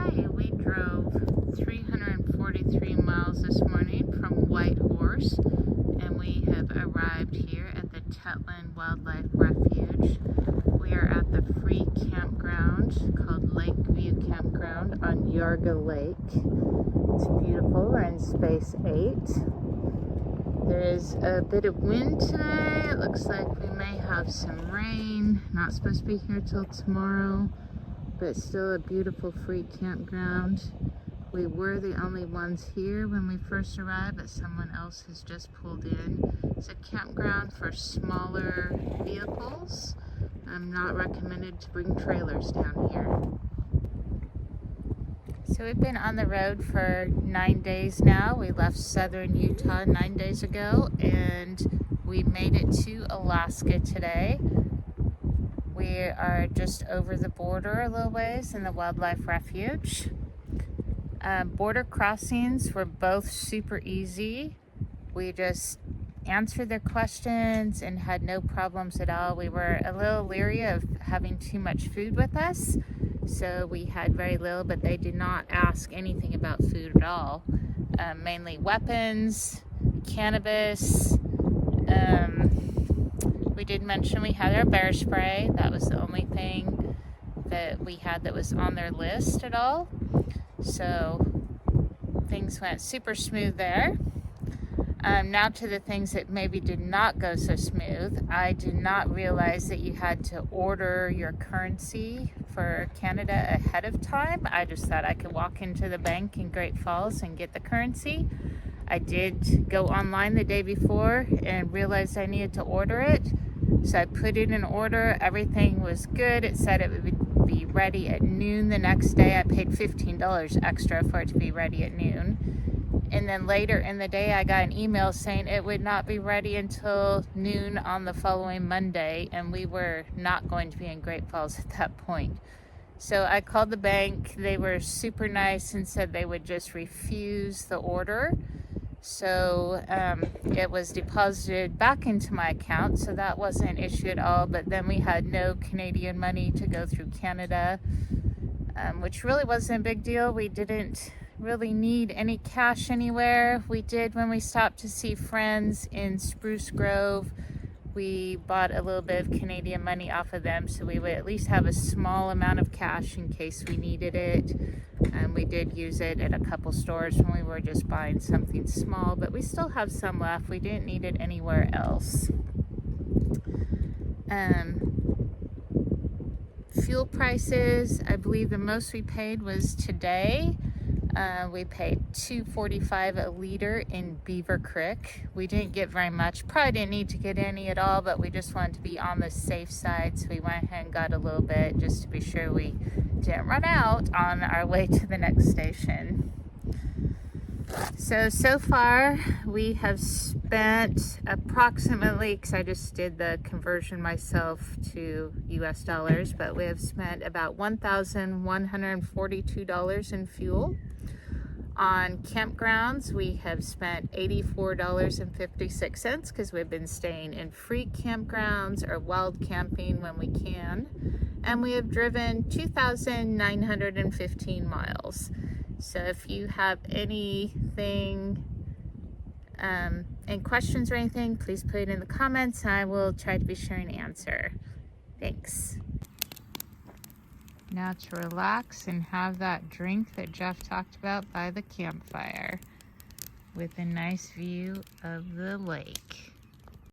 Okay, we drove 343 miles this morning from Whitehorse, and we have arrived here at the Tetland Wildlife Refuge. We are at the free campground called Lakeview Campground on Yarga Lake. It's beautiful. We're in Space 8. There is a bit of wind today. It looks like we may have some rain. Not supposed to be here till tomorrow, but still a beautiful free campground. We were the only ones here when we first arrived, but someone else has just pulled in. It's a campground for smaller vehicles. I'm not recommended to bring trailers down here. So we've been on the road for 9 days now. We left southern Utah 9 days ago, and we made it to Alaska today. We are just over the border a little ways in the wildlife refuge. Border crossings were both super easy. We just answered their questions and had no problems at all. We were a little leery of having too much food with us, so we had very little, but they did not ask anything about food at all. Mainly weapons, cannabis. We did mention we had our bear spray. That was the only thing that we had that was on their list at all. So things went super smooth there. Now to the things that maybe did not go so smooth. I did not realize that you had to order your currency for Canada ahead of time. I just thought I could walk into the bank in Great Falls and get the currency. I did go online the day before and realized I needed to order it. So I put in an order. Everything was good. It said it would be ready at noon the next day. I paid $15 extra for it to be ready at noon. And then later in the day, I got an email saying it would not be ready until noon on the following Monday, and we were not going to be in Great Falls at that point. So I called the bank. They were super nice and said they would just refuse the order. So it was deposited back into my account, so that wasn't an issue at all. But then we had no Canadian money to go through Canada, which really wasn't a big deal. We didn't really need any cash anywhere. We did when we stopped to see friends in Spruce Grove. We bought a little bit of Canadian money off of them, so we would at least have a small amount of cash in case we needed it. And we did use it at a couple stores when we were just buying something small, but we still have some left. We didn't need it anywhere else. Fuel prices, I believe the most we paid was today. We paid $2.45 a liter in Beaver Creek. We didn't get very much. Probably didn't need to get any at all, but we just wanted to be on the safe side, so we went ahead and got a little bit just to be sure we didn't run out on our way to the next station. So far we have spent approximately, because I just did the conversion myself to US dollars, but we have spent about $1,142 in fuel. On campgrounds, we have spent $84.56 because we've been staying in free campgrounds or wild camping when we can. And we have driven 2,915 miles. So if you have anything, any questions or anything, please put it in the comments and I will try to be sure and answer. Thanks. Now to relax and have that drink that Jeff talked about by the campfire with a nice view of the lake.